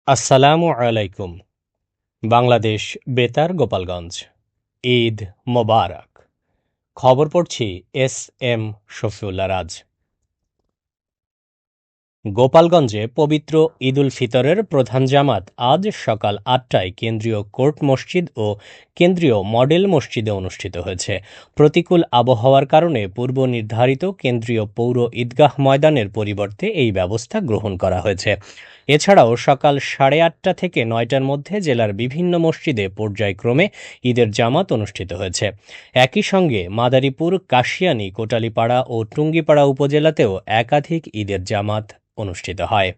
আসসালামু আলাইকুম। বাংলাদেশ বেতার গোপালগঞ্জ। ঈদ মোবারক। খবর পড়ছি এস এম শফিউল্লাহ রাজ। গোপালগঞ্জে পবিত্র ঈদুল ফিতরের প্রধান জামাত আজ সকাল ৮টায় কেন্দ্রীয় কোর্ট মসজিদ ও কেন্দ্রীয় মডেল মসজিদে অনুষ্ঠিত হয়েছে। প্রতিকূল আবহাওয়ার কারণে পূর্ব নির্ধারিত কেন্দ্রীয় পৌর ঈদগাহ ময়দানের পরিবর্তে এই ব্যবস্থা গ্রহণ করা হয়েছে। এছাড়াও সকাল ৮:৩০ থেকে ৯টার মধ্যে জেলার বিভিন্ন মসজিদে পর্যায়ক্রমে ঈদের জামাত অনুষ্ঠিত হয়েছে। একই সঙ্গে মাদারীপুর, কাশিয়ানী, কোটালীপাড়া ও টুঙ্গিপাড়া উপজেলাতেও একাধিক ঈদের জামাত অনুষ্ঠিত হয়।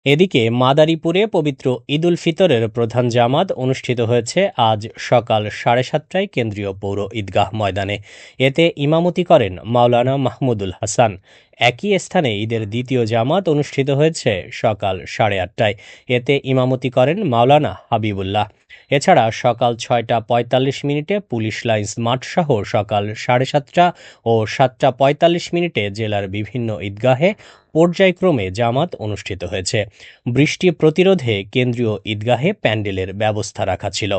এদিকে মাদারীপুরে পবিত্র ঈদুল ফিতরের প্রধান জামাত অনুষ্ঠিত হয়েছে আজ সকাল ৭:৩০টায় কেন্দ্রীয় পৌর ঈদগাহ ময়দানে। এতে ইমামতি করেন মাওলানা মাহমুদুল হাসান। একই স্থানে ঈদের দ্বিতীয় জামাত অনুষ্ঠিত হয়েছে সকাল ৮:৩০টায়। এতে ইমামতি করেন মাওলানা হাবিবুল্লাহ। এছাড়া সকাল ৬:৪৫ পুলিশ লাইন্স মাঠসহ সকাল ৭:৩০ ও ৭:৪৫ জেলার বিভিন্ন ঈদগাহে পর্যায়ক্রমে জামাত অনুষ্ঠিত হয়েছে। বৃষ্টি প্রতিরোধে কেন্দ্রীয় ঈদগাহে প্যান্ডেলের ব্যবস্থা রাখা ছিল।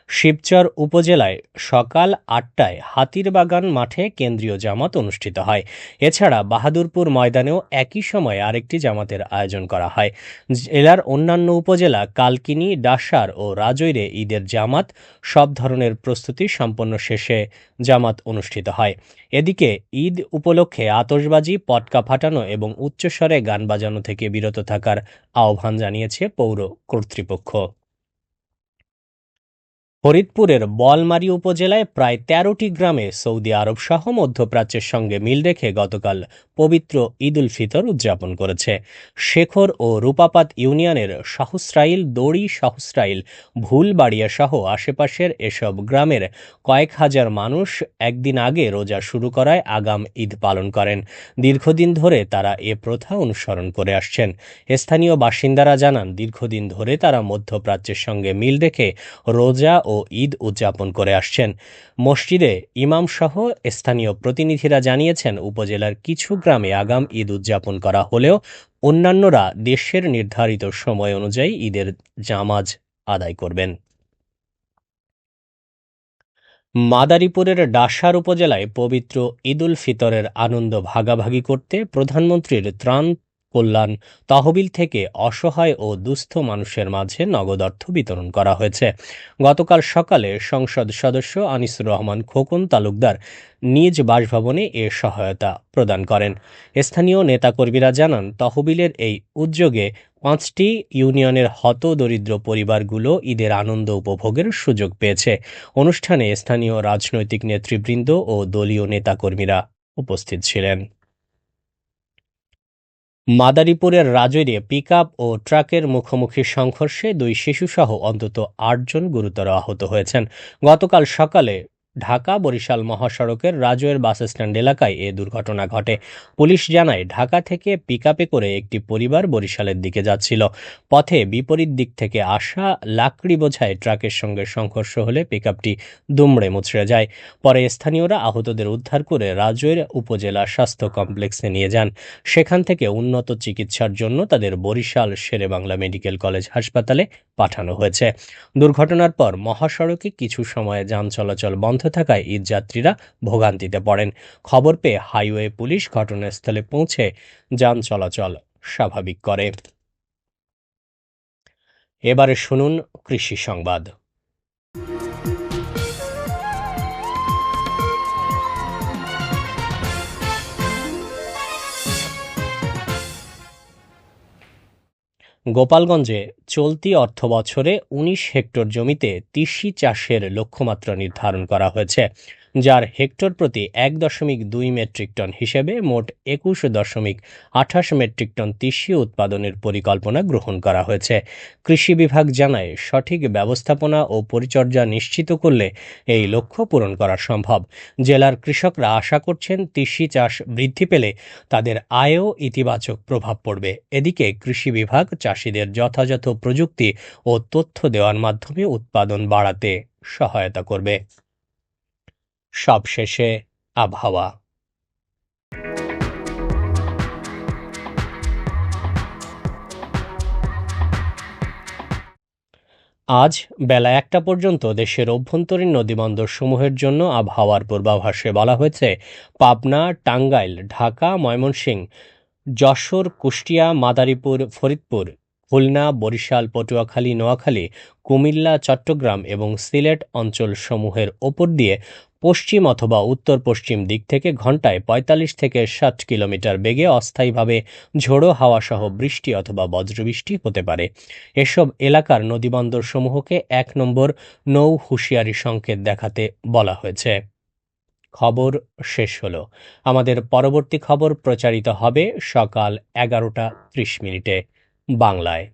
শিবচর উপজেলায় সকাল ৮টায় হাতিরবাগান মাঠে কেন্দ্রীয় জামাত অনুষ্ঠিত হয়। এছাড়া বাহাদুরপুর ময়দানেও একই সময়ে আরেকটি জামাতের আয়োজন করা হয়। জেলার অন্যান্য উপজেলা কালকিনি, ডাসার ও রাজৈরে ঈদের জামাত সব ধরনের প্রস্তুতি সম্পন্ন শেষে জামাত অনুষ্ঠিত হয়। এদিকে ঈদ উপলক্ষে আতশবাজি, পটকা ফাটানো এবং উচ্চস্বরে গান বাজানো থেকে বিরত থাকার আহ্বান জানিয়েছে পৌর কর্তৃপক্ষ। ফরিদপুরের বলমারী উপজেলায় প্রায় ১৩টি গ্রামে সৌদি আরব সহ মধ্যপ্রাচ্যের সঙ্গে মিল রেখে গতকাল পবিত্র ঈদুল ফিতর উদযাপন করেছে। শেখর ও রূপাপাত ইউনিয়নের সহস্রাইল, দড়ি, সহস্রাইল, ভুলবাড়িয়া সহ আশেপাশের এসব গ্রামের কয়েক হাজার মানুষ একদিন আগে রোজা শুরু করায় আগাম ঈদ পালন করেন। দীর্ঘদিন ধরে তারা এ প্রথা অনুসরণ করে আসছেন। স্থানীয় বাসিন্দারা জানান, দীর্ঘদিন ধরে তারা মধ্যপ্রাচ্যের সঙ্গে মিল রেখে রোজা ও ঈদ উদযাপন করে আসছেন। মসজিদে ইমামসহ স্থানীয় প্রতিনিধিরা জানিয়েছেন, উপজেলার কিছু গ্রামে আগাম ঈদ উদযাপন করা হলেও অন্যান্যরা দেশের নির্ধারিত সময় অনুযায়ী ঈদের জামাজ আদায় করবেন। মাদারীপুরের ডাসার উপজেলায় পবিত্র ঈদুল ফিতরের আনন্দ ভাগাভাগি করতে প্রধানমন্ত্রীর ত্রাণ কল্যাণ তহবিল থেকে অসহায় ও দুস্থ মানুষের মাঝে নগদ অর্থ বিতরণ করা হয়েছে। গতকাল সকালে সংসদ সদস্য আনিসুর রহমান খোকন তালুকদার নিজ বাসভবনে এ সহায়তা প্রদান করেন। স্থানীয় নেতাকর্মীরা জানান, তহবিলের এই উদ্যোগে ৫টি ইউনিয়নের হতদরিদ্র পরিবারগুলো ঈদের আনন্দ উপভোগের সুযোগ পেয়েছে। অনুষ্ঠানে স্থানীয় রাজনৈতিক নেতৃবৃন্দ ও দলীয় নেতাকর্মীরা উপস্থিত ছিলেন। মাদারীপুরের রাজৈরে পিকআপ ও ট্রাকের মুখোমুখি সংঘর্ষে ২ শিশুসহ অন্তত ৮ জন গুরুতর আহত হয়েছেন। গতকাল সকালে ঢাকা-বরিশাল মহাসড়কের রাজৈর বাসস্ট্যান্ড এলাকায় এ দুর্ঘটনা ঘটে। পুলিশ জানায়, ঢাকা থেকে পিকআপে করে একটি পরিবার বরিশালের দিকে যাচ্ছিল। পথে বিপরীত দিক থেকে আসা লাকড়ি বোঝাই ট্রাকের সঙ্গে সংঘর্ষ হলে পিকআপটি দুমড়ে মুচড়ে যায়। পরে স্থানীয়রা আহতদের উদ্ধার করে রাজৈর উপজেলা স্বাস্থ্য কমপ্লেক্সে নিয়ে যান। সেখান থেকে উন্নত চিকিৎসার জন্য তাদের বরিশাল শেরেবাংলা মেডিকেল কলেজ হাসপাতালে পাঠানো হয়েছে। দুর্ঘটনার পর মহাসড়কে কিছু সময় যান চলাচল বন্ধ থাকায় ঈদযাত্রীরা ভোগান্তিতে পড়েন। খবর পেয়ে হাইওয়ে পুলিশ ঘটনাস্থলে পৌঁছে যান চলাচল স্বাভাবিক করে। এবারে শুনুন কৃষি সংবাদ। গোপালগঞ্জে চলতি অর্থবছরে ১৯ হেক্টর জমিতে তিসি চাষের লক্ষ্যমাত্রা নির্ধারণ করা হয়েছে, যার হেক্টর প্রতি ১.২ মেট্রিক টন হিসেবে মোট ২১.২৮ মেট্রিক টন তিসি উৎপাদনের পরিকল্পনা গ্রহণ করা হয়েছে। কৃষি বিভাগ জানায়, সঠিক ব্যবস্থাপনা ও পরিচর্যা নিশ্চিত করলে এই লক্ষ্য পূরণ করা সম্ভব। জেলার কৃষকরা আশা করছেন, তিসি চাষ বৃদ্ধি পেলে তাদের আয়েও ইতিবাচক প্রভাব পড়বে। এদিকে কৃষি বিভাগ চাষিদের যথাযথ প্রযুক্তি ও তথ্য দেওয়ার মাধ্যমে উৎপাদন বাড়াতে সহায়তা করবে। সবশেষে আবহাওয়া। আজ বেলা ১টা পর্যন্ত দেশের অভ্যন্তরীণ নদীবন্দরসমূহের জন্য আবহাওয়ার পূর্বাভাসে বলা হয়েছে, পাবনা, টাঙ্গাইল, ঢাকা, ময়মনসিংহ, যশোর, কুষ্টিয়া, মাদারীপুর, ফরিদপুর, খুলনা, বরিশাল, পটুয়াখালী, নোয়াখালী, কুমিল্লা, চট্টগ্রাম এবং সিলেট অঞ্চলসমূহের ওপর দিয়ে পশ্চিম অথবা উত্তর পশ্চিম দিক থেকে ঘন্টায় ৪৫ থেকে ৬০ কিলোমিটার বেগে অস্থায়ীভাবে ঝোড়ো হাওয়াসহ বৃষ্টি অথবা বজ্রবৃষ্টি হতে পারে। এসব এলাকার নদীবন্দরসমূহকে ১ নম্বর নৌ হুঁশিয়ারি সংকেত দেখাতে বলা হয়েছে। খবর শেষ হলো। আমাদের পরবর্তী খবর প্রচারিত হবে সকাল ১১টা ৩০ মিনিটে বাংলায়।